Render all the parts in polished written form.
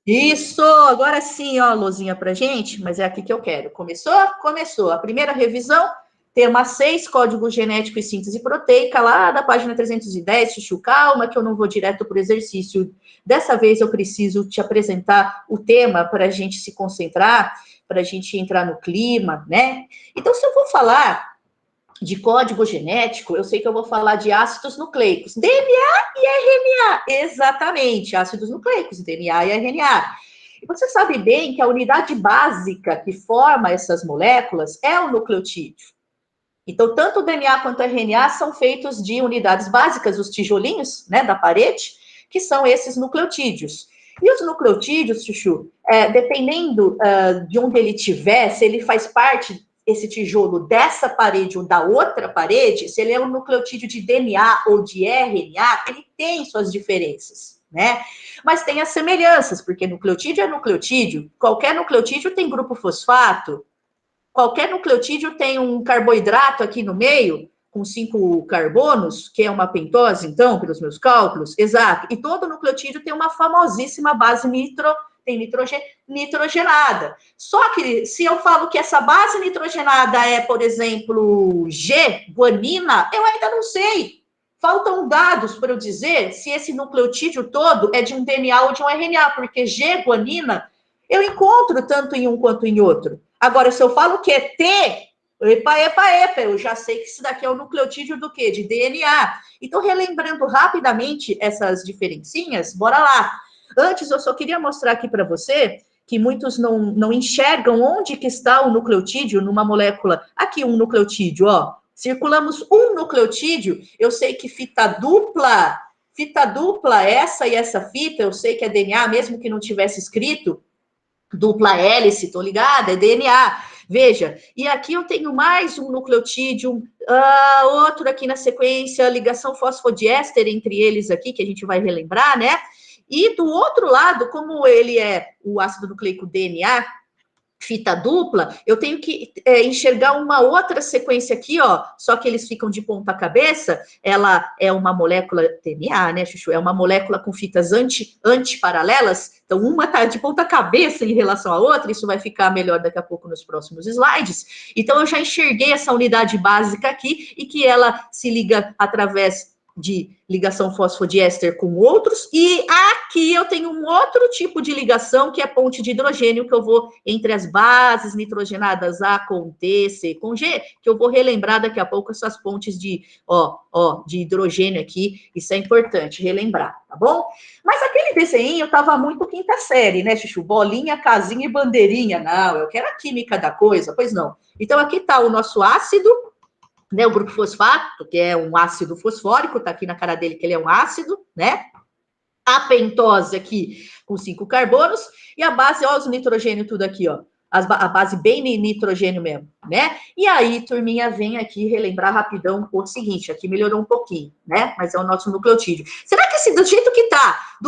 Isso, agora sim, ó, luzinha pra gente, mas é aqui que eu quero. Começou? Começou. A primeira revisão, tema 6, código genético e síntese proteica, lá da página 310, Chuchu, calma que eu não vou direto para o exercício. Dessa vez eu preciso te apresentar o tema para a gente se concentrar, para a gente entrar no clima, né? Então, se eu vou falar de código genético, eu sei que eu vou falar de ácidos nucleicos, DNA e RNA, exatamente, ácidos nucleicos, DNA e RNA. E você sabe bem que a unidade básica que forma essas moléculas é o nucleotídeo. Então, tanto o DNA quanto o RNA são feitos de unidades básicas, os tijolinhos, né, da parede, que são esses nucleotídeos. E os nucleotídeos, Chuchu, dependendo de onde ele estiver, se ele faz parte, esse tijolo, dessa parede ou da outra parede, se ele é um nucleotídeo de DNA ou de RNA, ele tem suas diferenças, né? Mas tem as semelhanças, porque nucleotídeo é nucleotídeo, qualquer nucleotídeo tem grupo fosfato, qualquer nucleotídeo tem um carboidrato aqui no meio, com 5 carbonos, que é uma pentose, então, pelos meus cálculos, exato. E todo nucleotídeo tem uma famosíssima base nitrogenada. Só que se eu falo que essa base nitrogenada é, por exemplo, G, guanina, eu ainda não sei. Faltam dados para eu dizer se esse nucleotídeo todo é de um DNA ou de um RNA, porque G, guanina, eu encontro tanto em um quanto em outro. Agora, se eu falo que é T, epa, eu já sei que isso daqui é o nucleotídeo do quê? De DNA. Então, relembrando rapidamente essas diferencinhas, bora lá. Antes, eu só queria mostrar aqui para você que muitos não enxergam onde que está o nucleotídeo numa molécula. Aqui, um nucleotídeo, ó. Circulamos um nucleotídeo, eu sei que fita dupla, essa e essa fita, eu sei que é DNA, mesmo que não tivesse escrito, dupla hélice, tô ligada? É DNA. Veja, e aqui eu tenho mais um nucleotídeo, outro aqui na sequência, ligação fosfodiéster entre eles aqui, que a gente vai relembrar, né? E do outro lado, como ele é o ácido nucleico DNA, fita dupla, eu tenho que enxergar uma outra sequência aqui, ó, só que eles ficam de ponta cabeça, ela é uma molécula DNA, né, Chuchu? É uma molécula com fitas antiparalelas, então uma tá de ponta cabeça em relação à outra, isso vai ficar melhor daqui a pouco nos próximos slides. Então eu já enxerguei essa unidade básica aqui e que ela se liga através de ligação fosfodiéster com outros, e aqui eu tenho um outro tipo de ligação, que é ponte de hidrogênio, que eu vou, entre as bases nitrogenadas A com T, C com G, que eu vou relembrar daqui a pouco essas pontes de hidrogênio aqui, isso é importante relembrar, tá bom? Mas aquele desenho tava muito quinta série, né, Chuchu? Bolinha, casinha e bandeirinha, não, eu quero a química da coisa, pois não. Então aqui tá o nosso ácido, né, o grupo fosfato, que é um ácido fosfórico, tá aqui na cara dele que ele é um ácido, né? A pentose aqui com 5 carbonos, e a base, ó, os nitrogênio tudo aqui, ó. A base bem nitrogênio mesmo, né? E aí, turminha, vem aqui relembrar rapidão o seguinte, aqui melhorou um pouquinho, né? Mas é o nosso nucleotídeo. Será que do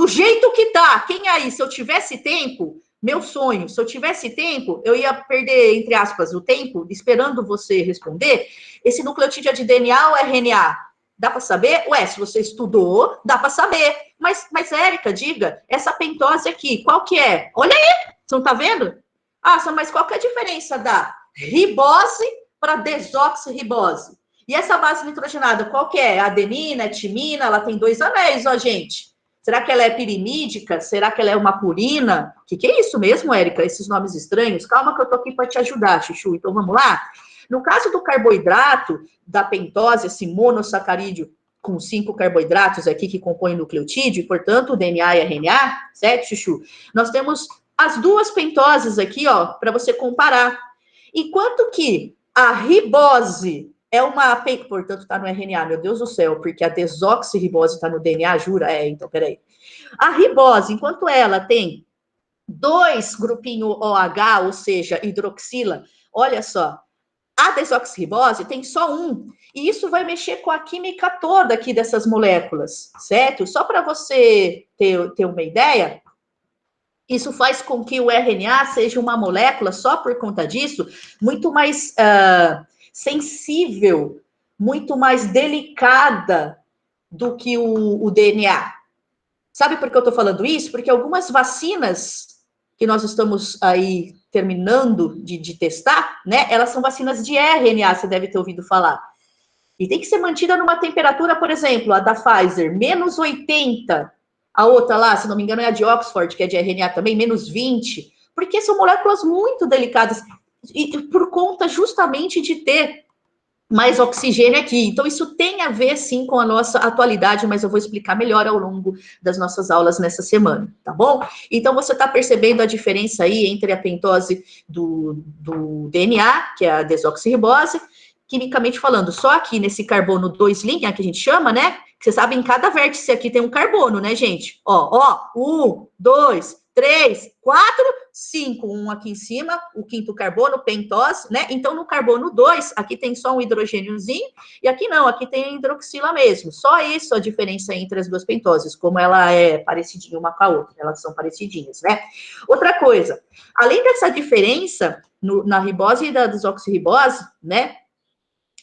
jeito que tá, quem aí, se eu tivesse tempo, meu sonho, se eu tivesse tempo, eu ia perder, entre aspas, o tempo, esperando você responder, esse nucleotídeo é de DNA ou RNA? Dá para saber? Ué, se você estudou, dá para saber. Mas, Érica, diga, essa pentose aqui, qual que é? Olha aí, você não tá vendo? Ah, mas qual que é a diferença da ribose para desoxirribose? E essa base nitrogenada, qual que é? Adenina, timina, ela tem 2 anéis, ó, gente. Será que ela é pirimídica? Será que ela é uma purina? O que é isso mesmo, Érica? Esses nomes estranhos? Calma que eu tô aqui para te ajudar, Chuchu. Então, vamos lá? No caso do carboidrato, da pentose, esse monossacarídeo com 5 carboidratos aqui que compõem o nucleotídeo, e, portanto, o DNA e RNA, certo, Chuchu? Nós temos as duas pentoses aqui, ó, para você comparar. Enquanto que a ribose é uma, portanto, está no RNA, meu Deus do céu, porque a desoxirribose está no DNA, jura? Então, peraí. A ribose, enquanto ela tem 2 grupinho OH, ou seja, hidroxila, olha só, a desoxirribose tem só um, e isso vai mexer com a química toda aqui dessas moléculas, certo? Só para você ter uma ideia, isso faz com que o RNA seja uma molécula, só por conta disso, muito mais sensível, muito mais delicada do que o DNA. Sabe por que eu estou falando isso? Porque algumas vacinas que nós estamos aí terminando de testar, né? Elas são vacinas de RNA, você deve ter ouvido falar. E tem que ser mantida numa temperatura, por exemplo, a da Pfizer, menos 80. A outra lá, se não me engano, é a de Oxford, que é de RNA também, menos 20. Porque são moléculas muito delicadas. E por conta justamente de ter mais oxigênio aqui. Então, isso tem a ver, sim, com a nossa atualidade, mas eu vou explicar melhor ao longo das nossas aulas nessa semana, tá bom? Então, você está percebendo a diferença aí entre a pentose do DNA, que é a desoxirribose, quimicamente falando, só aqui nesse carbono 2' que a gente chama, né? Que você sabe, em cada vértice aqui tem um carbono, né, gente? Ó, 1, 2, 3, 4, 5, um aqui em cima, o quinto carbono, pentose, né? Então, no carbono 2, aqui tem só um hidrogêniozinho, e aqui não, aqui tem hidroxila mesmo. Só isso a diferença entre as duas pentoses, como ela é parecidinha uma com a outra, elas são parecidinhas, né? Outra coisa, além dessa diferença na ribose e da desoxirribose, né?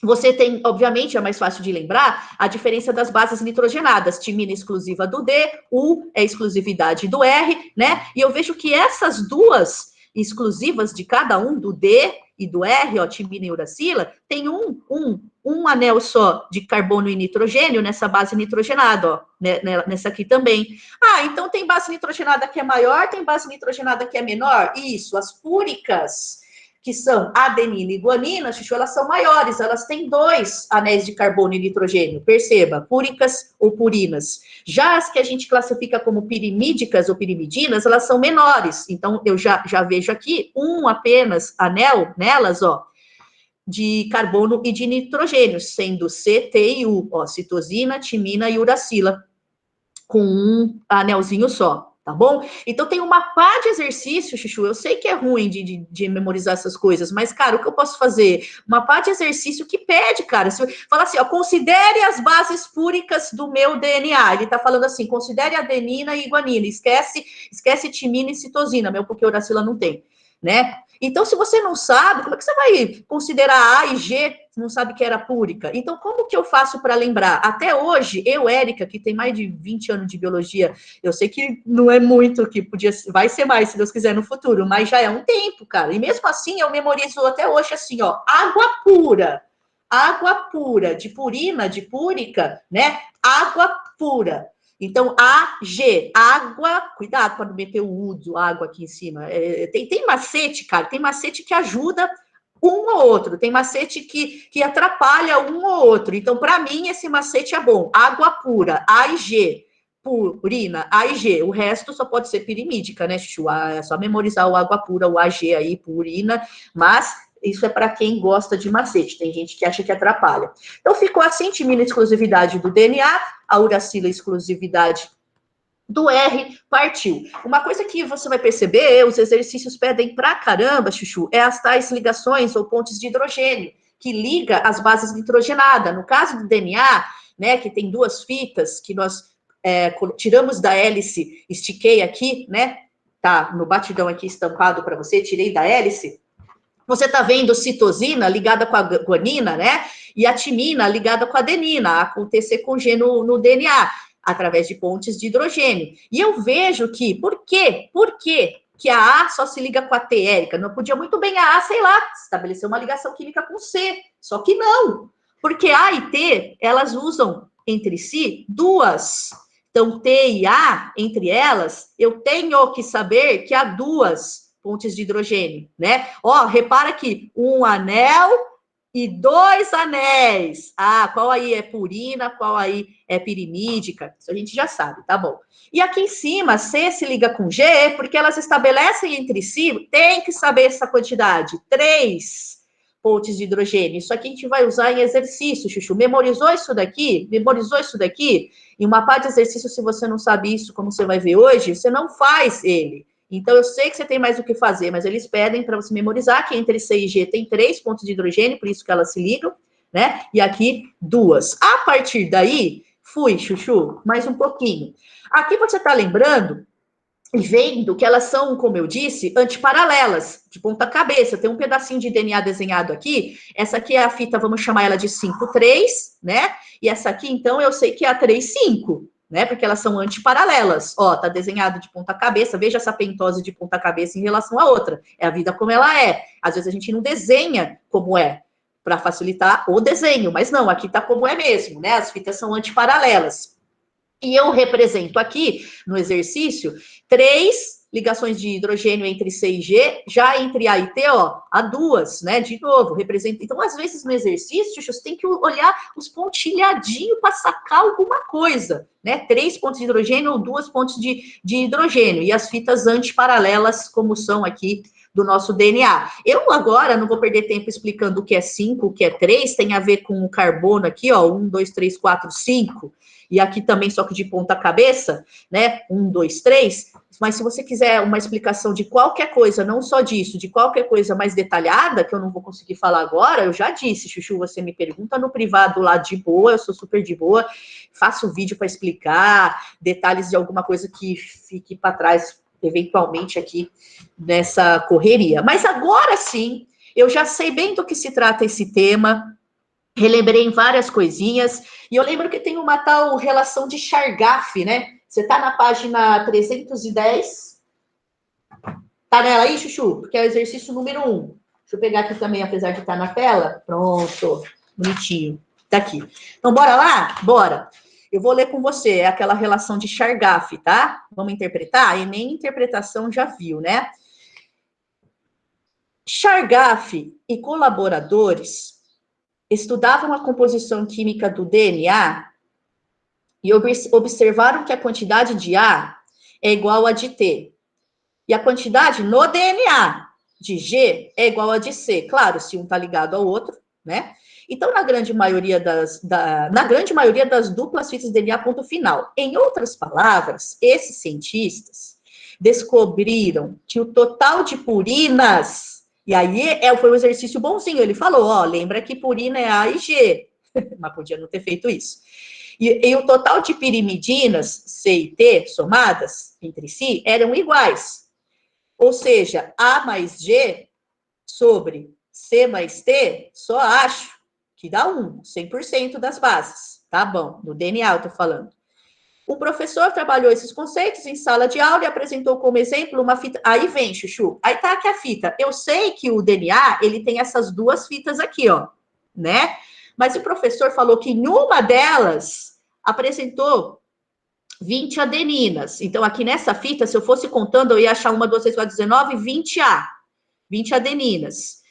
Você tem, obviamente, é mais fácil de lembrar, a diferença das bases nitrogenadas. Timina exclusiva do D, U é exclusividade do R, né? E eu vejo que essas duas exclusivas de cada um, do D e do R, ó, timina e uracila, tem um anel só de carbono e nitrogênio nessa base nitrogenada, ó, né, nessa aqui também. Ah, então tem base nitrogenada que é maior, tem base nitrogenada que é menor? Isso, as púricas, que são adenina e guanina, Chuchu, elas são maiores, elas têm 2 anéis de carbono e nitrogênio, perceba, púricas ou purinas. Já as que a gente classifica como pirimídicas ou pirimidinas, elas são menores, então eu já vejo aqui apenas anel nelas, ó, de carbono e de nitrogênio, sendo C, T e U, ó, citosina, timina e uracila, com um anelzinho só. Tá bom? Então tem uma pá de exercício, Chuchu. Eu sei que é ruim de memorizar essas coisas, mas, cara, o que eu posso fazer? Uma pá de exercício que pede, cara. Se fala assim, ó, considere as bases púricas do meu DNA. Ele tá falando assim, considere adenina e guanina. Esquece timina e citosina, meu, porque uracila não tem, né? Então, se você não sabe, como é que você vai considerar A e G, se não sabe que era púrica? Então, como que eu faço para lembrar? Até hoje, eu, Érica, que tem mais de 20 anos de biologia, eu sei que não é muito, que vai ser mais, se Deus quiser, no futuro, mas já é um tempo, cara. E mesmo assim, eu memorizo até hoje, assim, ó, água pura, de purina, de púrica, né? Água pura. Então, AG, água, cuidado para não meter o uso, água aqui em cima. Tem macete, cara, tem macete que ajuda um ou outro, tem macete que atrapalha um ou outro. Então, para mim, esse macete é bom. Água pura, AIG, purina, AIG. O resto só pode ser pirimídica, né, Chuchu? É só memorizar o água pura, o AG aí, purina, mas isso é para quem gosta de macete. Tem gente que acha que atrapalha. Então, ficou assim, timina exclusividade do DNA, a uracila exclusividade do R, partiu. Uma coisa que você vai perceber, os exercícios pedem pra caramba, Chuchu, é as tais ligações ou pontes de hidrogênio, que liga as bases nitrogenadas. No caso do DNA, né, que tem 2 fitas, que nós tiramos da hélice, estiquei aqui, né, tá no batidão aqui estampado para você, tirei da hélice. Você está vendo citosina ligada com a guanina, né? E a timina ligada com a adenina, acontecer com G no DNA, através de pontes de hidrogênio. E eu vejo que, por quê? Por quê que a A só se liga com a T, Érica? Não podia muito bem a A, sei lá, estabelecer uma ligação química com C. Só que não. Porque A e T, elas usam entre si 2. Então, T e A, entre elas, eu tenho que saber que há 2 pontes de hidrogênio, né? Ó, repara aqui, um anel e 2 anéis. Ah, qual aí é purina, qual aí é pirimídica? Isso a gente já sabe, tá bom. E aqui em cima, C se liga com G, porque elas estabelecem entre si, tem que saber essa quantidade, 3 pontes de hidrogênio. Isso aqui a gente vai usar em exercício, Chuchu. Memorizou isso daqui? Memorizou isso daqui? Em uma parte de exercício, se você não sabe isso, como você vai ver hoje, você não faz ele. Então, eu sei que você tem mais o que fazer, mas eles pedem para você memorizar que entre C e G tem 3 pontos de hidrogênio, por isso que elas se ligam, né? E aqui, 2. A partir daí, fui, Chuchu, mais um pouquinho. Aqui você está lembrando e vendo que elas são, como eu disse, antiparalelas, de ponta cabeça. Tem um pedacinho de DNA desenhado aqui. Essa aqui é a fita, vamos chamar ela de 5,3, né? E essa aqui, então, eu sei que é a 3,5. né? Porque elas são antiparalelas. Ó, tá desenhado de ponta cabeça, veja essa pentose de ponta cabeça em relação à outra. É a vida como ela é. Às vezes a gente não desenha como é, para facilitar o desenho, mas não, aqui tá como é mesmo, né? As fitas são antiparalelas. E eu represento aqui, no exercício, 3 ligações de hidrogênio entre C e G, já entre A e T, ó, há 2, né? De novo, representa. Então, às vezes, no exercício, você tem que olhar os pontilhadinhos para sacar alguma coisa, né? 3 pontos de hidrogênio ou 2 pontos de hidrogênio. E as fitas antiparalelas, como são aqui do nosso DNA. Eu agora não vou perder tempo explicando o que é 5, o que é 3, tem a ver com o carbono aqui, ó, 1, 2, 3, 4, 5. E aqui também, só que de ponta cabeça, né? 1, 2, 3. Mas se você quiser uma explicação de qualquer coisa, não só disso, de qualquer coisa mais detalhada, que eu não vou conseguir falar agora, eu já disse, Chuchu, você me pergunta no privado lá de boa, eu sou super de boa, faço vídeo para explicar, detalhes de alguma coisa que fique para trás, eventualmente, aqui nessa correria. Mas agora sim, eu já sei bem do que se trata esse tema, relembrei várias coisinhas, e eu lembro que tem uma tal relação de Chargaff, né? Você está na página 310. Tá nela aí, Chuchu? Porque é o exercício número 1. Deixa eu pegar aqui também, apesar de estar na tela. Pronto, bonitinho. Tá aqui. Então, bora lá? Bora. Eu vou ler com você, é aquela relação de Chargaff, tá? Vamos interpretar? E nem interpretação já viu, né? Chargaff e colaboradores estudavam a composição química do DNA e observaram que a quantidade de A é igual a de T. E a quantidade no DNA de G é igual a de C. Claro, se um está ligado ao outro, né? Então, na grande maioria das duplas fitas de DNA, ponto final. Em outras palavras, esses cientistas descobriram que o total de purinas, e aí foi um exercício bonzinho, ele falou, ó, lembra que purina é A e G, mas podia não ter feito isso. E o total de pirimidinas, C e T, somadas entre si, eram iguais. Ou seja, A mais G sobre C mais T, só acho que dá 100% das bases. Tá bom, no DNA eu tô falando. O professor trabalhou esses conceitos em sala de aula e apresentou como exemplo uma fita. Aí vem, Chuchu, aí tá aqui a fita. Eu sei que o DNA, ele tem essas 2 fitas aqui, ó, né? Mas o professor falou que em uma delas apresentou 20 adeninas. Então, aqui nessa fita, se eu fosse contando, eu ia achar 1, 2, 3, 4, 19, 20 A. 20 adeninas.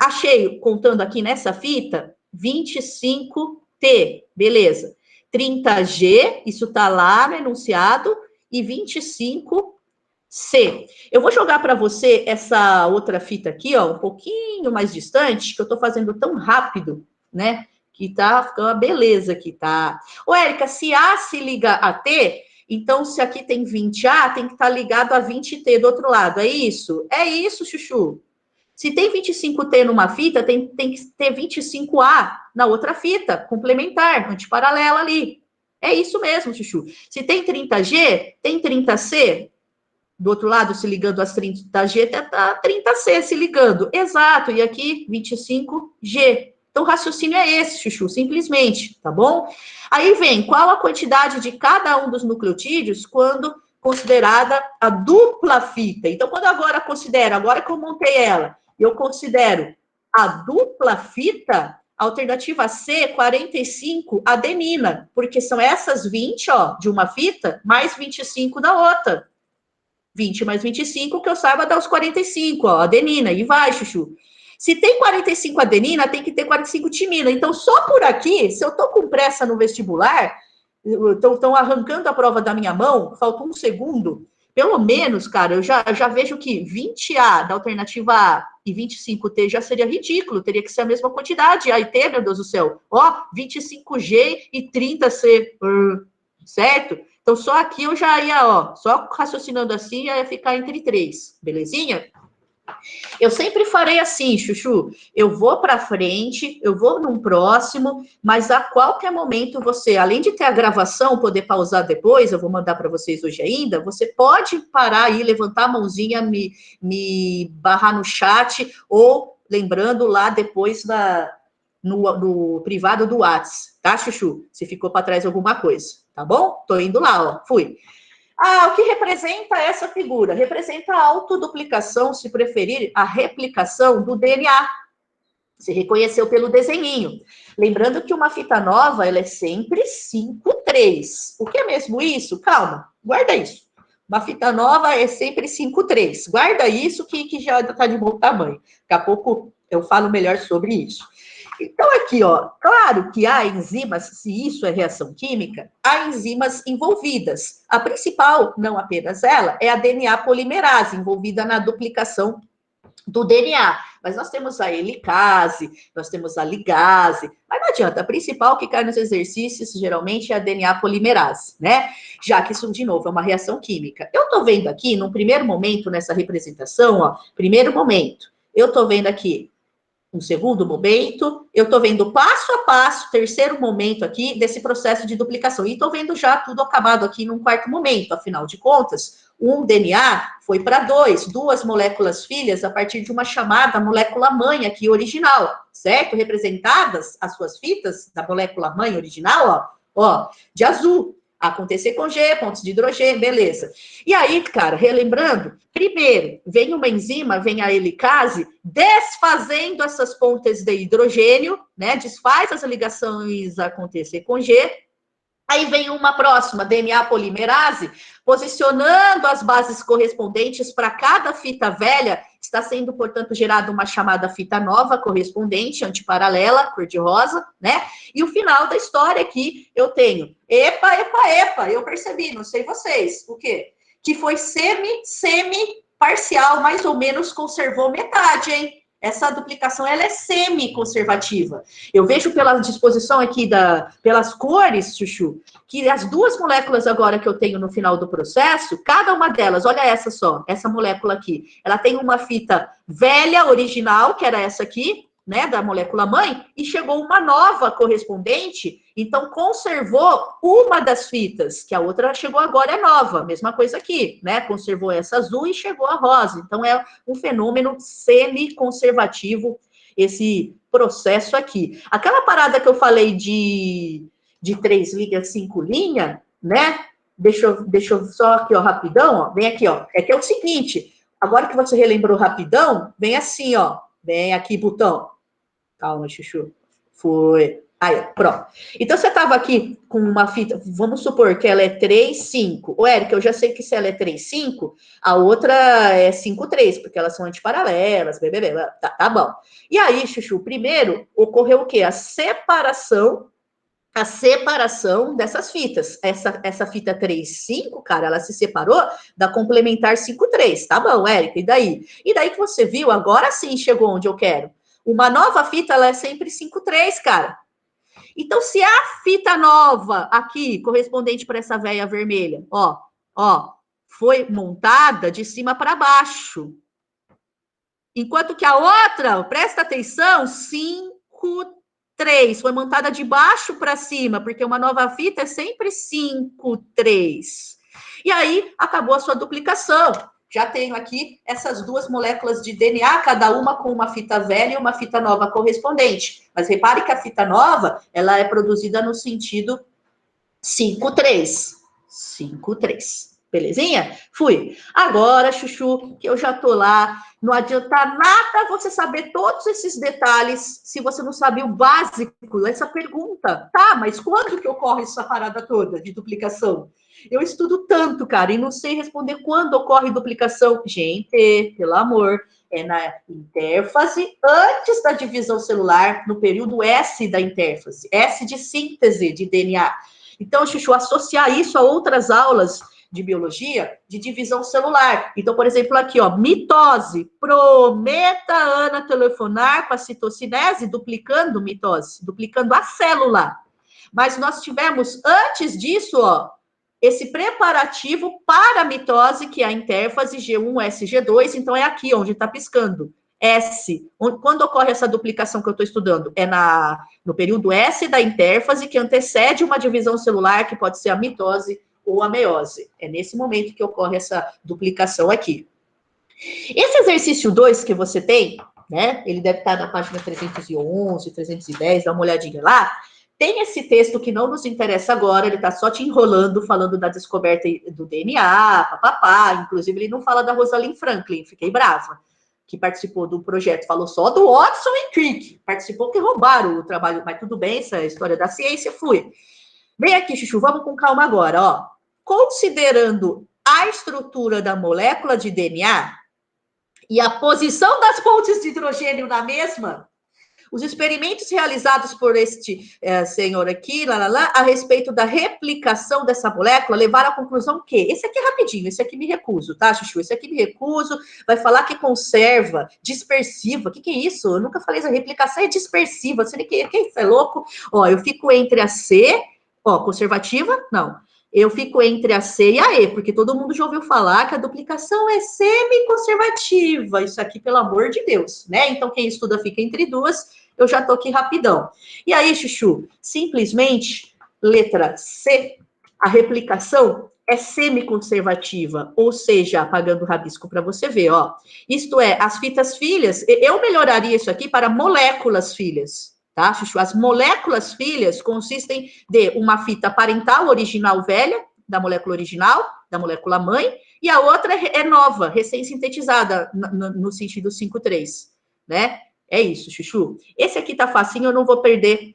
Achei, contando aqui nessa fita, 25 T. Beleza. 30 G, isso está lá no enunciado, e 25 C. Eu vou jogar para você essa outra fita aqui, ó, um pouquinho mais distante, que eu estou fazendo tão rápido, né? Que tá ficando uma beleza aqui, tá? Ô, Érica, se A se liga a T, então se aqui tem 20A, tem que estar ligado a 20T do outro lado, é isso? É isso, Chuchu. Se tem 25T numa fita, tem que ter 25A na outra fita, complementar, antiparalela ali. É isso mesmo, Chuchu. Se tem 30G, tem 30C, do outro lado, se ligando às 30G, tá 30C se ligando. Exato, e aqui 25G. Então, o raciocínio é esse, Chuchu, simplesmente, tá bom? Aí vem, qual a quantidade de cada um dos nucleotídeos quando considerada a dupla fita? Então, quando agora que eu montei ela, eu considero a dupla fita, a alternativa C, 45 adenina, porque são essas 20, ó, de uma fita, mais 25 da outra. 20 mais 25, que eu saiba, dá os 45, ó, adenina, e vai, Chuchu. Se tem 45 adenina, tem que ter 45 timina. Então, só por aqui, se eu tô com pressa no vestibular, estão arrancando a prova da minha mão, falta 1 segundo, pelo menos, cara, eu já vejo que 20A da alternativa A e 25T já seria ridículo, teria que ser a mesma quantidade. Aí tem, meu Deus do céu, ó, 25G e 30C, certo? Então, só aqui eu já ia, ó, só raciocinando assim, ia ficar entre 3, belezinha? Eu sempre farei assim, Chuchu, eu vou para frente, eu vou num próximo, mas a qualquer momento você, além de ter a gravação, poder pausar depois, eu vou mandar para vocês hoje ainda, você pode parar aí, levantar a mãozinha, me barrar no chat, ou lembrando lá depois no privado do WhatsApp, tá, Chuchu? Se ficou para trás alguma coisa, tá bom? Tô indo lá, ó, fui. O que representa essa figura? Representa a autoduplicação, se preferir, a replicação do DNA. Se reconheceu pelo desenhinho. Lembrando que uma fita nova, ela é sempre 5,3. O que é mesmo isso? Calma, guarda isso. Uma fita nova é sempre 5,3. Guarda isso que já está de bom tamanho. Daqui a pouco eu falo melhor sobre isso. Então, aqui, ó, claro que há enzimas, se isso é reação química, há enzimas envolvidas. A principal, não apenas ela, é a DNA polimerase, envolvida na duplicação do DNA. Mas nós temos a helicase, nós temos a ligase, mas não adianta, a principal que cai nos exercícios, geralmente, é a DNA polimerase, né? Já que isso, de novo, é uma reação química. Eu tô vendo aqui, num primeiro momento, nessa representação, ó, primeiro momento, eu tô vendo aqui um segundo momento, eu estou vendo passo a passo, terceiro momento aqui, desse processo de duplicação. E estou vendo já tudo acabado aqui num quarto momento, afinal de contas, um DNA foi para duas moléculas filhas a partir de uma chamada molécula mãe aqui original, certo? Representadas as suas fitas da molécula mãe original, ó, de azul. Acontecer com G, pontos de hidrogênio, beleza. E aí, cara, relembrando, primeiro, vem uma enzima, vem a helicase, desfazendo essas pontes de hidrogênio, né? Desfaz as ligações acontecer com G. Aí vem uma próxima, DNA polimerase, posicionando as bases correspondentes para cada fita velha, está sendo, portanto, gerada uma chamada fita nova correspondente, antiparalela, cor-de-rosa, né? E o final da história aqui, eu tenho, epa, eu percebi, não sei vocês, o quê? Que foi semi-parcial, mais ou menos conservou metade, hein? Essa duplicação, ela é semi-conservativa. Eu vejo pela disposição aqui, pelas cores, Chuchu, que as duas moléculas agora que eu tenho no final do processo, cada uma delas, olha essa só, essa molécula aqui, ela tem uma fita velha, original, que era essa aqui, né, da molécula mãe, e chegou uma nova correspondente, então conservou uma das fitas, que a outra chegou agora, é nova, mesma coisa aqui, né, conservou essa azul e chegou a rosa, então é um fenômeno semi-conservativo, esse processo aqui. Aquela parada que eu falei de 3 linhas, 5 linhas, né, deixa eu só aqui, ó, rapidão, ó, vem aqui, ó, é que é o seguinte, agora que você relembrou rapidão, vem assim, ó, vem aqui, botão. Calma, Chuchu. Foi. Aí, pronto. Então, você estava aqui com uma fita, vamos supor que ela é 3,5. Ô, Érica, eu já sei que se ela é 3,5, a outra é 5,3, porque elas são antiparalelas, tá bom. E aí, Chuchu, primeiro ocorreu o quê? A separação dessas fitas. Essa fita 3,5, cara, ela se separou da complementar 5,3. Tá bom, Érica, e daí? E daí que você viu, agora sim chegou onde eu quero. Uma nova fita, ela é sempre 5,3, cara. Então, se a fita nova aqui, correspondente para essa veia vermelha, ó, foi montada de cima para baixo. Enquanto que a outra, presta atenção, 5,3, foi montada de baixo para cima, porque uma nova fita é sempre 5,3. E aí, acabou a sua duplicação. Já tenho aqui essas duas moléculas de DNA, cada uma com uma fita velha e uma fita nova correspondente. Mas repare que a fita nova, ela é produzida no sentido 5,3. 5,3. Belezinha? Fui. Agora, Chuchu, que eu já tô lá, não adianta nada você saber todos esses detalhes se você não sabe o básico, essa pergunta. Tá, mas quando que ocorre essa parada toda de duplicação? Eu estudo tanto, cara, e não sei responder quando ocorre duplicação. Gente, pelo amor, é na intérfase antes da divisão celular, no período S da intérfase, S de síntese de DNA. Então, Chuchu, associar isso a outras aulas de biologia, de divisão celular. Então, por exemplo, aqui, ó, mitose. Prometa, Ana, telefonar com a citocinese, duplicando mitose, duplicando a célula. Mas nós tivemos, antes disso, ó, esse preparativo para a mitose, que é a intérfase G1-SG2, então é aqui onde está piscando. S. Quando ocorre essa duplicação que eu estou estudando? É no período S da intérfase, que antecede uma divisão celular, que pode ser a mitose ou a meiose. É nesse momento que ocorre essa duplicação aqui. Esse exercício 2 que você tem, né? Ele deve estar na página 311, 310, dá uma olhadinha lá. Tem esse texto que não nos interessa agora, ele está só te enrolando, falando da descoberta do DNA, papapá. Inclusive, ele não fala da Rosalind Franklin, fiquei brava, que participou do projeto. Falou só do Watson e Crick. Participou que roubaram o trabalho, mas tudo bem, essa é a história da ciência, fui. Vem aqui, Chuchu, vamos com calma agora, ó. Considerando a estrutura da molécula de DNA e a posição das pontes de hidrogênio na mesma, os experimentos realizados por este senhor aqui, a respeito da replicação dessa molécula, levaram à conclusão que, esse aqui é rapidinho, esse aqui me recuso, tá, Chuchu? Esse aqui me recuso, vai falar que conserva, dispersiva, o que é isso? Eu nunca falei isso, a replicação é dispersiva, você que isso é louco? Ó, eu fico entre a C, ó, conservativa, não. Eu fico entre a C e a E, porque todo mundo já ouviu falar que a duplicação é semi-conservativa. Isso aqui, pelo amor de Deus, né? Então, quem estuda fica entre duas. Eu já tô aqui rapidão. E aí, Chuchu, simplesmente, letra C, a replicação é semi-conservativa, ou seja, apagando o rabisco para você ver, ó. Isto é, as fitas filhas, eu melhoraria isso aqui para moléculas filhas. Tá, Chuchu? As moléculas filhas consistem de uma fita parental original velha, da molécula original, da molécula mãe, e a outra é nova, recém-sintetizada, no sentido 5,3, né? É isso, Chuchu. Esse aqui tá facinho, eu não vou perder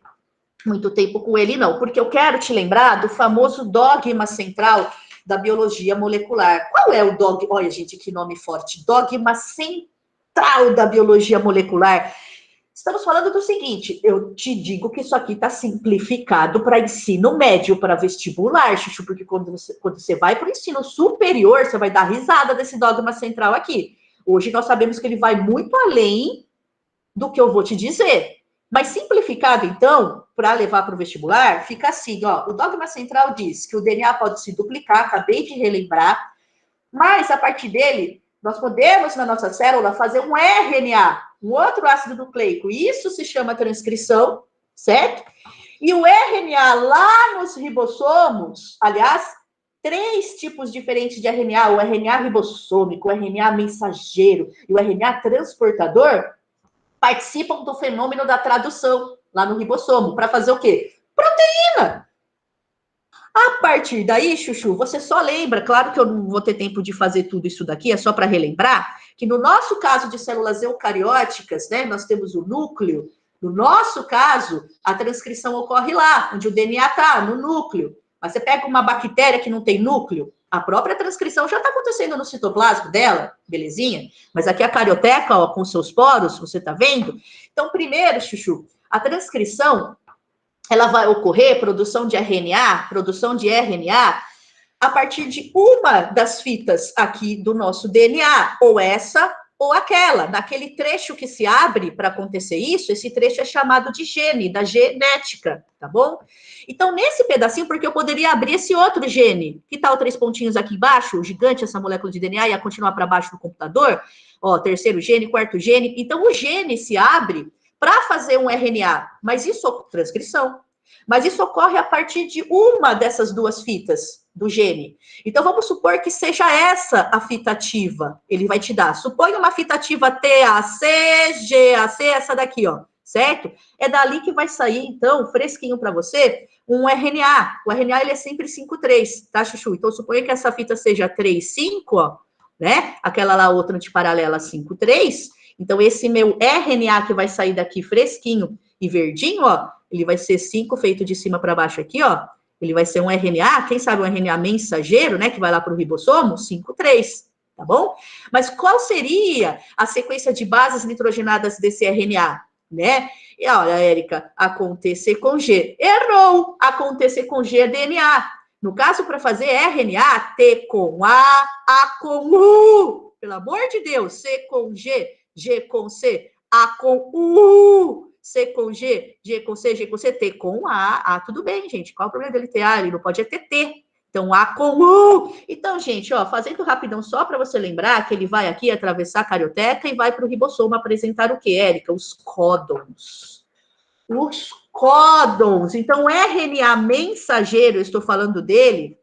muito tempo com ele, não, porque eu quero te lembrar do famoso dogma central da biologia molecular. Qual é o dogma? Olha, gente, que nome forte. Dogma central da biologia molecular. Estamos falando do seguinte, eu te digo que isso aqui está simplificado para ensino médio, para vestibular, Chuchu, porque quando você vai para o ensino superior, você vai dar risada desse dogma central aqui. Hoje nós sabemos que ele vai muito além do que eu vou te dizer. Mas simplificado, então, para levar para o vestibular, fica assim, ó, o dogma central diz que o DNA pode se duplicar, acabei de relembrar, mas a partir dele, nós podemos, na nossa célula, fazer um RNA, um outro ácido nucleico. Isso se chama transcrição, certo? E o RNA lá nos ribossomos, aliás, 3 tipos diferentes de RNA, o RNA ribossômico, o RNA mensageiro e o RNA transportador, participam do fenômeno da tradução lá no ribossomo. Para fazer o quê? Proteína! A partir daí, Chuchu, você só lembra, claro que eu não vou ter tempo de fazer tudo isso daqui, é só para relembrar, que no nosso caso de células eucarióticas, né, nós temos o núcleo. No nosso caso, a transcrição ocorre lá, onde o DNA está, no núcleo. Mas você pega uma bactéria que não tem núcleo, a própria transcrição já está acontecendo no citoplasma dela, belezinha? Mas aqui a carioteca, ó, com seus poros, você está vendo? Então, primeiro, Chuchu, a transcrição ela vai ocorrer, produção de RNA, a partir de uma das fitas aqui do nosso DNA, ou essa ou aquela. Naquele trecho que se abre para acontecer isso, esse trecho é chamado de gene, da genética, tá bom? Então, nesse pedacinho, porque eu poderia abrir esse outro gene, que tá os 3 pontinhos aqui embaixo, o gigante, essa molécula de DNA, ia continuar para baixo no computador, ó, terceiro gene, quarto gene, então o gene se abre para fazer um RNA, mas isso é transcrição. Mas isso ocorre a partir de uma dessas 2 fitas do gene. Então, vamos supor que seja essa a fita ativa. Ele vai te dar. Suponha uma fita ativa TAC, GAC, essa daqui, ó. Certo? É dali que vai sair, então, fresquinho para você, um RNA. O RNA, ele é sempre 5,3, tá, Chuchu? Então, suponha que essa fita seja 3,5, ó, né? Aquela lá, outra antiparalela 5,3. Então, esse meu RNA que vai sair daqui fresquinho e verdinho, ó, ele vai ser 5 feito de cima para baixo aqui, ó. Ele vai ser um RNA, quem sabe um RNA mensageiro, né, que vai lá para o ribossomo, 5,3, tá bom? Mas qual seria a sequência de bases nitrogenadas desse RNA, né? E olha, Érica, acontecer com G. Errou! Acontecer com G é DNA. No caso, para fazer RNA, T com A com U. Pelo amor de Deus, C com G, G com C, A com U. C com G, G com C, G com C, T com A. Tudo bem, gente. Qual é o problema dele ter A? Ele não pode ter T. Então, A com U. Então, gente, ó, fazendo rapidão só para você lembrar que ele vai aqui atravessar a carioteca e vai para o ribossomo apresentar o que, Érica? Os códons. Os códons. Então, o RNA mensageiro, eu estou falando dele,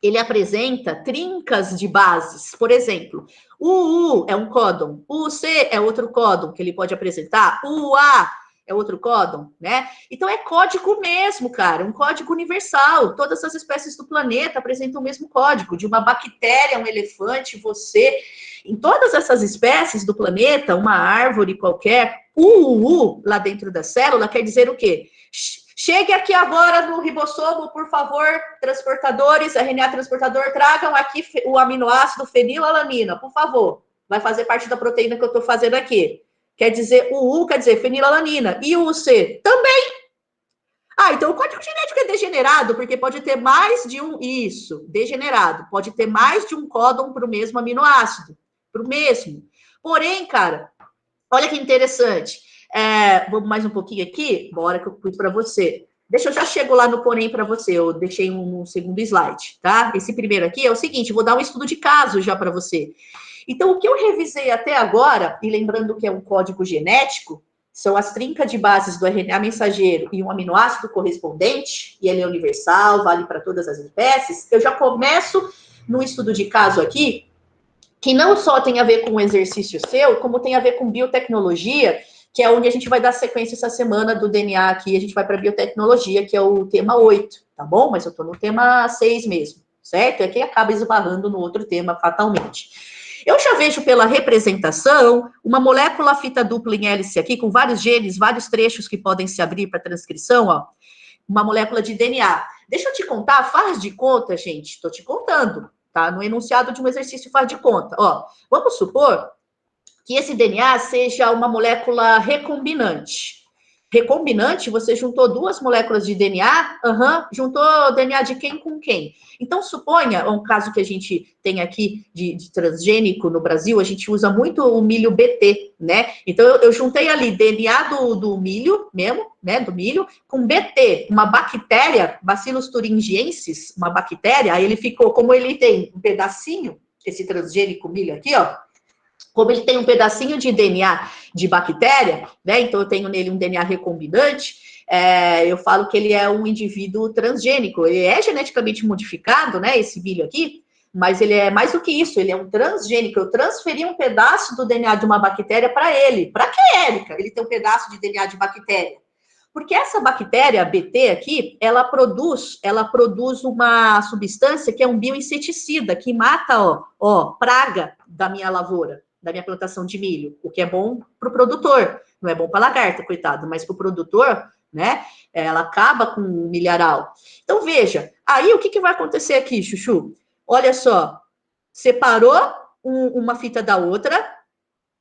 ele apresenta trincas de bases. Por exemplo, o U é um códon, o C é outro códon que ele pode apresentar, o A é outro códon, né? Então é código mesmo, cara, um código universal. Todas as espécies do planeta apresentam o mesmo código, de uma bactéria, um elefante, você. Em todas essas espécies do planeta, uma árvore qualquer, o lá dentro da célula quer dizer o quê? Chegue aqui agora no ribossomo, por favor, transportadores, RNA transportador, tragam aqui o aminoácido fenilalanina, por favor. Vai fazer parte da proteína que eu estou fazendo aqui. Quer dizer, o U quer dizer fenilalanina. E o C? Também. Ah, então o código genético é degenerado, porque pode ter mais de um... Isso, degenerado. Pode ter mais de um códon para o mesmo aminoácido. Para o mesmo. Porém, cara, olha que interessante. Vamos mais um pouquinho aqui? Bora que eu pus para você. Deixa eu já chego lá no porém para você. Eu deixei um segundo slide, tá? Esse primeiro aqui é o seguinte, vou dar um estudo de caso já para você. Então, o que eu revisei até agora, e lembrando que é um código genético, são as trincas de bases do RNA mensageiro e um aminoácido correspondente, e ele é universal, vale para todas as espécies. Eu já começo no estudo de caso aqui, que não só tem a ver com o exercício seu, como tem a ver com biotecnologia, que é onde a gente vai dar sequência essa semana do DNA aqui, a gente vai para biotecnologia, que é o tema 8, tá bom? Mas eu estou no tema 6 mesmo, certo? É que acaba esbarrando no outro tema fatalmente. Eu já vejo pela representação uma molécula fita dupla em hélice aqui, com vários genes, vários trechos que podem se abrir para transcrição, ó. Uma molécula de DNA. Deixa eu te contar, faz de conta, gente, estou te contando, tá? No enunciado de um exercício faz de conta. Ó, vamos supor que esse DNA seja uma molécula recombinante. Recombinante, você juntou duas moléculas de DNA, juntou DNA de quem com quem. Então, suponha, um caso que a gente tem aqui de transgênico no Brasil, a gente usa muito o milho BT, né? Então, eu juntei ali DNA do milho mesmo, né, do milho, com BT, uma bactéria, Bacillus thuringiensis, uma bactéria, aí ele ficou, como ele tem um pedacinho, esse transgênico milho aqui, ó, como ele tem um pedacinho de DNA de bactéria, né? Então eu tenho nele um DNA recombinante, eu falo que ele é um indivíduo transgênico. Ele é geneticamente modificado, né? Esse milho aqui, mas ele é mais do que isso, ele é um transgênico. Eu transferi um pedaço do DNA de uma bactéria para ele. Para que, Érica? Ele tem um pedaço de DNA de bactéria. Porque essa bactéria, a BT aqui, ela produz uma substância que é um bioinseticida, que mata, praga da minha lavoura, da minha plantação de milho, o que é bom para o produtor, não é bom para a lagarta, coitado, mas para o produtor, né, ela acaba com o milharal. Então, veja, aí o que vai acontecer aqui, Chuchu? Olha só, separou uma fita da outra,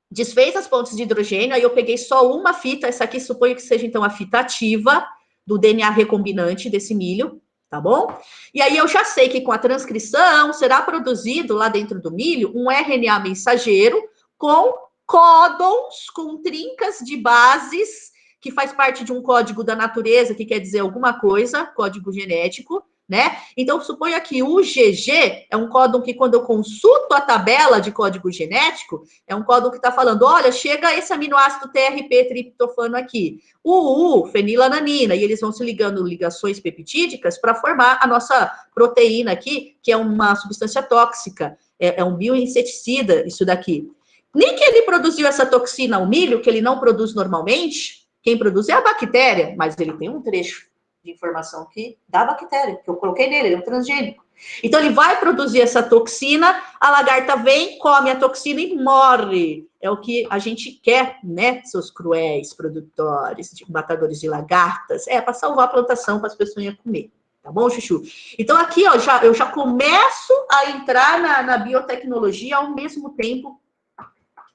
desfez as pontes de hidrogênio, aí eu peguei só uma fita, essa aqui suponho que seja, então, a fita ativa do DNA recombinante desse milho, tá bom? E aí eu já sei que com a transcrição será produzido lá dentro do milho um RNA mensageiro com códons, com trincas de bases, que faz parte de um código da natureza, que quer dizer alguma coisa, código genético, né? Então, suponha que o GG é um códon que, quando eu consulto a tabela de código genético, é um códon que está falando, olha, chega esse aminoácido TRP triptofano aqui, o U, fenilalanina, e eles vão se ligando ligações peptídicas para formar a nossa proteína aqui, que é uma substância tóxica, é um bioinseticida, isso daqui. Nem que ele produziu essa toxina, o milho, que ele não produz normalmente, quem produz é a bactéria, mas ele tem um trecho de informação aqui da bactéria, que eu coloquei nele, ele é um transgênico. Então, ele vai produzir essa toxina, a lagarta vem, come a toxina e morre. É o que a gente quer, né, seus cruéis produtores, matadores de lagartas, para salvar a plantação para as pessoas comer. Tá bom, Chuchu? Então, aqui, ó, eu já começo a entrar na biotecnologia ao mesmo tempo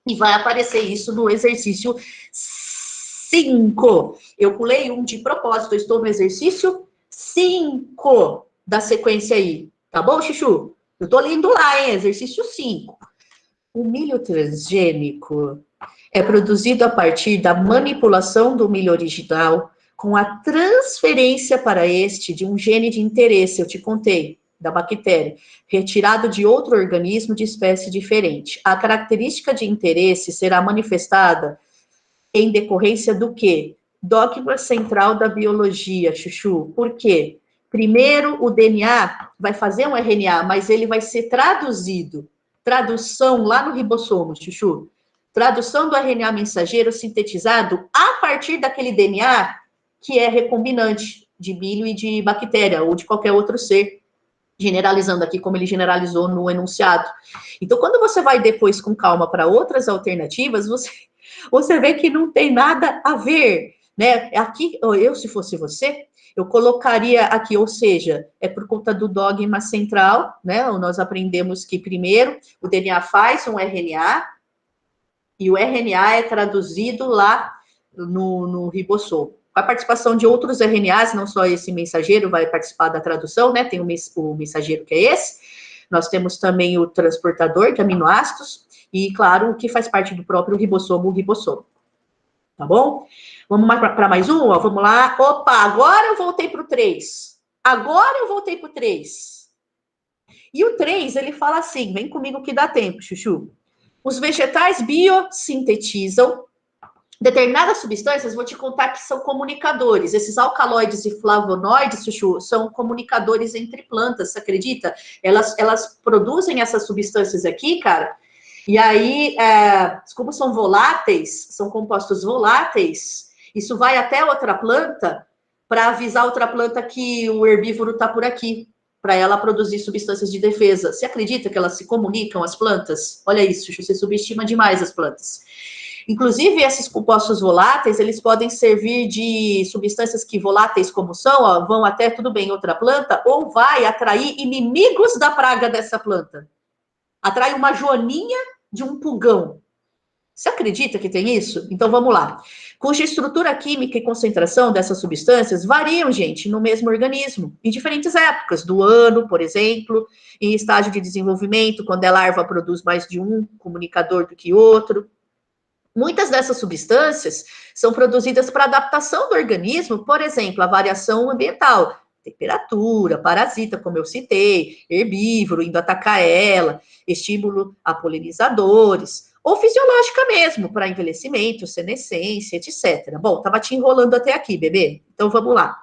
e vai aparecer isso no exercício 5. Eu pulei um de propósito, eu estou no exercício 5 da sequência aí. Tá bom, Chuchu? Eu tô lendo lá, hein? Exercício 5. O milho transgênico é produzido a partir da manipulação do milho original com a transferência para este de um gene de interesse, eu te contei, da bactéria, retirado de outro organismo de espécie diferente. A característica de interesse será manifestada em decorrência do quê? Dogma central da biologia, Chuchu. Por quê? Primeiro, o DNA vai fazer um RNA, mas ele vai ser traduzido. Tradução lá no ribossomo, Chuchu. Tradução do RNA mensageiro sintetizado a partir daquele DNA que é recombinante de milho e de bactéria, ou de qualquer outro ser, generalizando aqui como ele generalizou no enunciado. Então, quando você vai depois com calma para outras alternativas, você vê que não tem nada a ver, né? Aqui, eu, se fosse você, eu colocaria aqui, ou seja, é por conta do dogma central, né? Nós aprendemos que primeiro o DNA faz um RNA e o RNA é traduzido lá no ribossomo. Com a participação de outros RNAs, não só esse mensageiro vai participar da tradução, né? Tem o mensageiro que é esse. Nós temos também o transportador de aminoácidos e, claro, o que faz parte do próprio ribossomo, o ribossomo. Tá bom? Vamos para mais um? Ó, vamos lá. Opa, agora eu voltei para o 3. Agora eu voltei para o 3. E o 3, ele fala assim, vem comigo que dá tempo, Chuchu. Os vegetais biosintetizam determinadas substâncias, vou te contar que são comunicadores. Esses alcaloides e flavonoides, Chuchu, são comunicadores entre plantas, você acredita? Elas produzem essas substâncias aqui, cara, e aí, como são voláteis, são compostos voláteis, isso vai até outra planta para avisar outra planta que o herbívoro está por aqui, para ela produzir substâncias de defesa. Você acredita que elas se comunicam, as plantas? Olha isso, Chuchu, você subestima demais as plantas. Inclusive, esses compostos voláteis, eles podem servir de substâncias que voláteis como são, ó, vão até, tudo bem, outra planta, ou vai atrair inimigos da praga dessa planta. Atrai uma joaninha de um pulgão. Você acredita que tem isso? Então, vamos lá. Cuja estrutura química e concentração dessas substâncias variam, gente, no mesmo organismo, em diferentes épocas do ano, por exemplo, em estágio de desenvolvimento, quando a larva produz mais de um comunicador do que outro. Muitas dessas substâncias são produzidas para adaptação do organismo, por exemplo, a variação ambiental, temperatura, parasita, como eu citei, herbívoro indo atacar ela, estímulo a polinizadores, ou fisiológica mesmo, para envelhecimento, senescência, etc. Bom, estava te enrolando até aqui, bebê? Então vamos lá.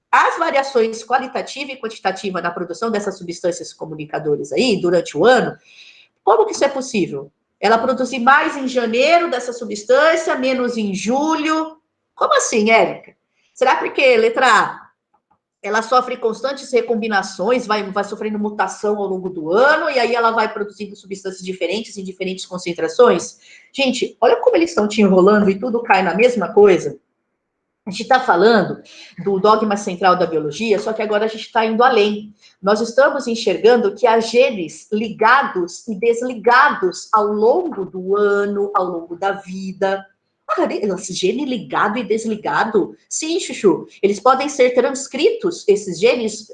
As variações qualitativa e quantitativa na produção dessas substâncias comunicadores aí, durante o ano, como que isso é possível? Ela produzir mais em janeiro dessa substância, menos em julho. Como assim, Érica? Será porque, letra A, ela sofre constantes recombinações, vai sofrendo mutação ao longo do ano, e aí ela vai produzindo substâncias diferentes em diferentes concentrações? Gente, olha como eles estão te enrolando e tudo cai na mesma coisa. A gente está falando do dogma central da biologia, só que agora a gente está indo além. Nós estamos enxergando que há genes ligados e desligados ao longo do ano, ao longo da vida. Esse gene ligado e desligado? Sim, Chuchu. Eles podem ser transcritos, esses genes,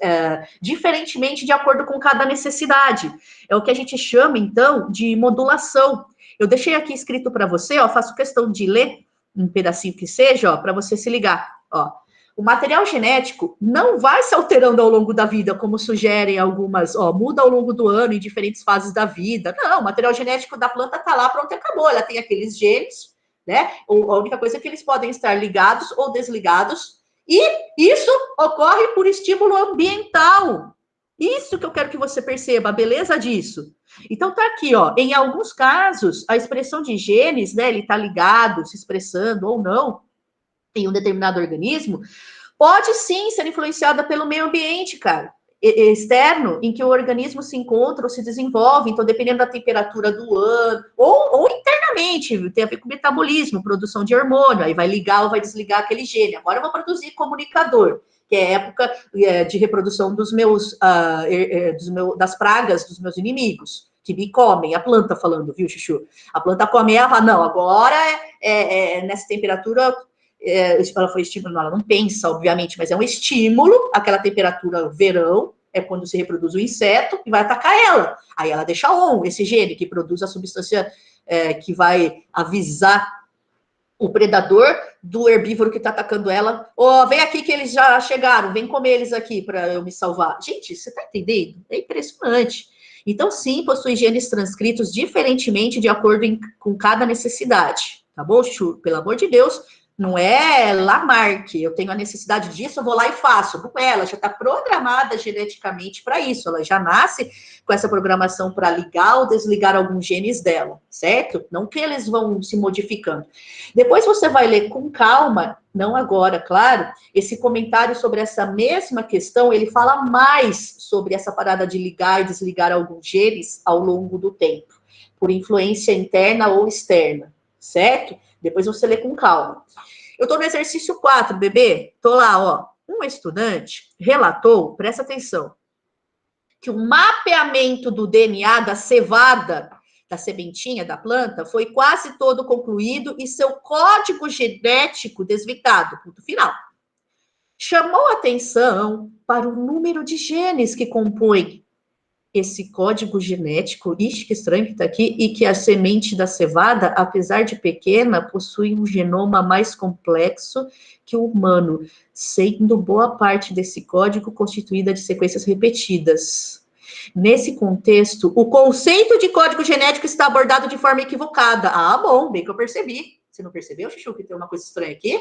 diferentemente de acordo com cada necessidade. É o que a gente chama, então, de modulação. Eu deixei aqui escrito para você, ó, faço questão de ler um pedacinho que seja, ó, para você se ligar, ó. O material genético não vai se alterando ao longo da vida, como sugerem algumas, ó, muda ao longo do ano, em diferentes fases da vida. Não, o material genético da planta tá lá, pronto, acabou. Ela tem aqueles genes, né? A única coisa é que eles podem estar ligados ou desligados, e isso ocorre por estímulo ambiental. Isso que eu quero que você perceba, a beleza disso. Então, tá aqui, ó. Em alguns casos, a expressão de genes, né, ele tá ligado, se expressando ou não, em um determinado organismo, pode sim ser influenciada pelo meio ambiente, cara, externo, em que o organismo se encontra ou se desenvolve. Então, dependendo da temperatura do ano, ou internamente, tem a ver com metabolismo, produção de hormônio, aí vai ligar ou vai desligar aquele gene. Agora eu vou produzir comunicador, que é a época de reprodução das pragas dos meus inimigos, que me comem, a planta falando, viu, Chuchu? A planta come ela, fala, não, agora nessa temperatura, ela foi estímulo, ela não pensa, obviamente, mas é um estímulo, aquela temperatura verão, é quando se reproduz o inseto e vai atacar ela. Aí ela deixa on, esse gene que produz a substância que vai avisar o predador do herbívoro que está atacando ela. Vem aqui que eles já chegaram, vem comer eles aqui para eu me salvar. Gente, você está entendendo? É impressionante. Então, sim, possui genes transcritos diferentemente de acordo com cada necessidade. Tá bom, Chu? Pelo amor de Deus, Não é Lamarck, eu tenho a necessidade disso, eu vou lá e faço. Não é, ela já está programada geneticamente para isso, ela já nasce com essa programação para ligar ou desligar alguns genes dela, certo? Não que eles vão se modificando. Depois você vai ler com calma, não agora, claro, esse comentário sobre essa mesma questão, ele fala mais sobre essa parada de ligar e desligar alguns genes ao longo do tempo, por influência interna ou externa, certo? Depois você lê com calma. Eu estou no exercício 4, bebê. Estou lá, ó. Um estudante relatou, presta atenção, que o mapeamento do DNA da cevada, da sementinha da planta, foi quase todo concluído e seu código genético desvendado. Ponto final. Chamou atenção para o número de genes que compõem esse código genético, ixi, que estranho que está aqui, e que a semente da cevada, apesar de pequena, possui um genoma mais complexo que o humano, sendo boa parte desse código constituída de sequências repetidas. Nesse contexto, o conceito de código genético está abordado de forma equivocada. Ah, bom, bem que eu percebi. Você não percebeu, Chuchu, que tem uma coisa estranha aqui?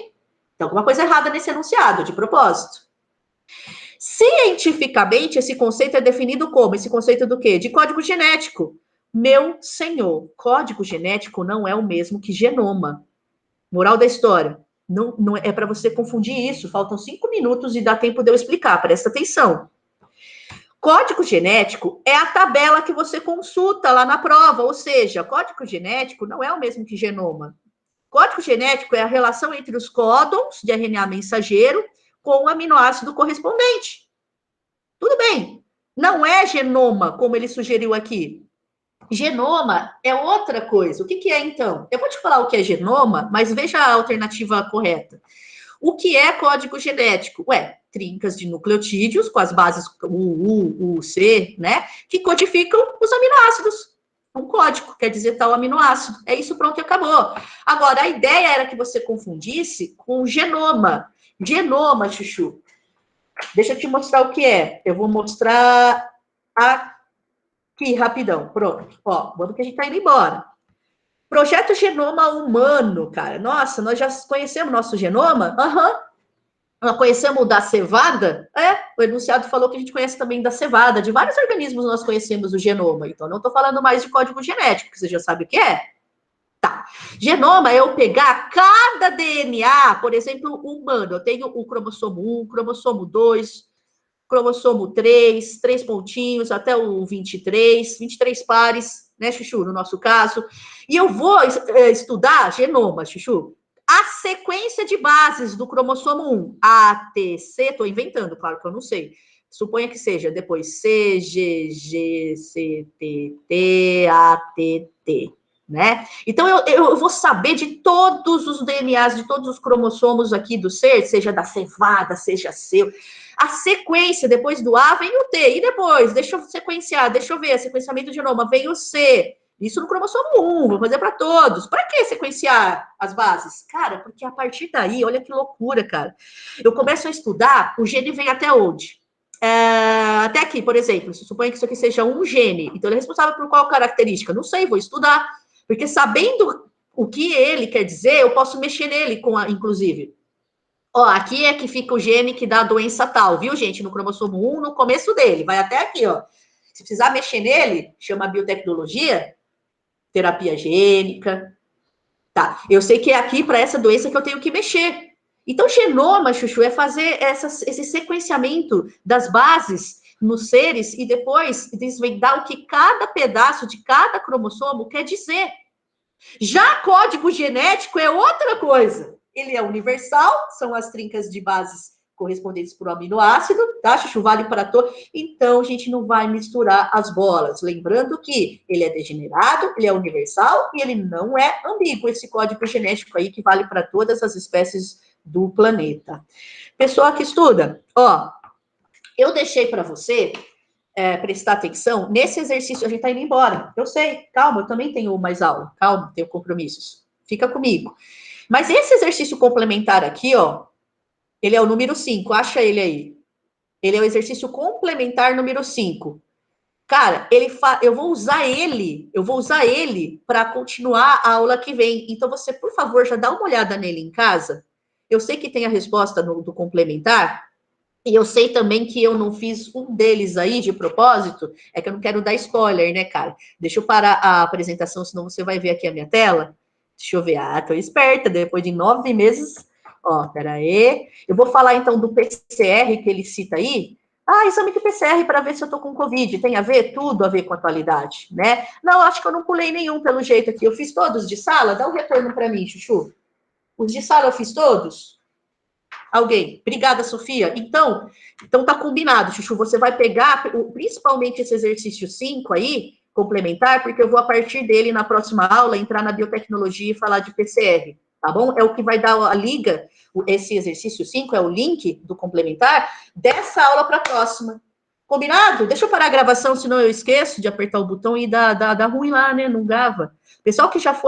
Tem alguma coisa errada nesse enunciado, de propósito. Cientificamente, esse conceito é definido como? Esse conceito do quê? De código genético. Meu senhor, código genético não é o mesmo que genoma. Moral da história. Não é para você confundir isso. Faltam 5 minutos e dá tempo de eu explicar. Presta atenção. Código genético é a tabela que você consulta lá na prova. Ou seja, código genético não é o mesmo que genoma. Código genético é a relação entre os códons de RNA mensageiro com o aminoácido correspondente. Tudo bem. Não é genoma, como ele sugeriu aqui. Genoma é outra coisa. O que é, então? Eu vou te falar o que é genoma, mas veja a alternativa correta. O que é código genético? Ué, trincas de nucleotídeos com as bases U, U, C, né? Que codificam os aminoácidos. Um código, quer dizer tal aminoácido. É isso, pronto, e acabou. Agora, a ideia era que você confundisse com genoma. Genoma, Chuchu. Deixa eu te mostrar o que é. Eu vou mostrar aqui, rapidão. Pronto. Ó, vamos que a gente tá indo embora. Projeto Genoma Humano, cara. Nossa, nós já conhecemos nosso genoma? Aham. Nós conhecemos o da cevada? É, o enunciado falou que a gente conhece também da cevada. De vários organismos nós conhecemos o genoma. Então, não estou falando mais de código genético, que você já sabe o que é. Tá. Genoma é eu pegar cada DNA, por exemplo, humano. Eu tenho o cromossomo 1, cromossomo 2, cromossomo 3, 3 pontinhos, até o 23 pares, né, Chuchu, no nosso caso. E eu vou estudar genoma, Chuchu. A sequência de bases do cromossomo 1, A, T, C, estou inventando, claro que eu não sei. Suponha que seja depois C, G, G, C, T, T, A, T, T. Né? Então, eu vou saber de todos os DNAs, de todos os cromossomos aqui do ser, seja da cevada, seja seu. A sequência, depois do A, vem o T. E depois, deixa eu sequenciar, deixa eu ver, sequenciamento de genoma, vem o C. Isso no cromossomo 1, vou fazer para todos. Para que sequenciar as bases? Cara, porque a partir daí, olha que loucura, cara. Eu começo a estudar, o gene vem até onde? Até aqui, por exemplo, suponha que isso aqui seja um gene. Então, ele é responsável por qual característica? Não sei, vou estudar. Porque sabendo o que ele quer dizer, eu posso mexer nele, inclusive. Ó, aqui é que fica o gene que dá a doença tal, viu, gente? No cromossomo 1, no começo dele. Vai até aqui, ó. Se precisar mexer nele, chama biotecnologia, terapia gênica. Tá, eu sei que é aqui para essa doença que eu tenho que mexer. Então, genoma, Chuchu, é fazer esse sequenciamento das bases nos seres e depois desvendar o que cada pedaço de cada cromossomo quer dizer. Já código genético é outra coisa. Ele é universal, são as trincas de bases correspondentes por aminoácido, tá, Chuchu? Vale para todo. Então, a gente não vai misturar as bolas. Lembrando que ele é degenerado, ele é universal e ele não é ambíguo, esse código genético aí que vale para todas as espécies do planeta. Pessoa que estuda, ó, eu deixei para você prestar atenção nesse exercício. A gente tá indo embora, eu sei, calma, eu também tenho mais aula, calma, tenho compromissos, fica comigo. Mas esse exercício complementar aqui, ó, ele é o número 5, acha ele aí. Ele é o exercício complementar número 5. Cara, eu vou usar ele para continuar a aula que vem. Então, você, por favor, já dá uma olhada nele em casa. Eu sei que tem a resposta do complementar, e eu sei também que eu não fiz um deles aí de propósito, é que eu não quero dar spoiler, né, cara? Deixa eu parar a apresentação, senão você vai ver aqui a minha tela. Deixa eu ver. Ah, tô esperta, depois de 9 meses. Ó, peraí. Eu vou falar então do PCR que ele cita aí. Ah, exame de PCR para ver se eu tô com Covid. Tem a ver? Tudo a ver com atualidade, né? Não, acho que eu não pulei nenhum pelo jeito aqui. Eu fiz todos de sala? Dá um retorno para mim, Chuchu. Os de sala eu fiz todos? Alguém? Obrigada, Sofia. Então tá combinado, Chuchu. Você vai pegar principalmente esse exercício 5 aí, complementar, porque eu vou, a partir dele, na próxima aula, entrar na biotecnologia e falar de PCR, tá bom? É o que vai dar a liga, esse exercício 5 é o link do complementar, dessa aula para a próxima. Combinado? Deixa eu parar a gravação, senão eu esqueço de apertar o botão e dá ruim lá, né? Não grava. Pessoal que já foi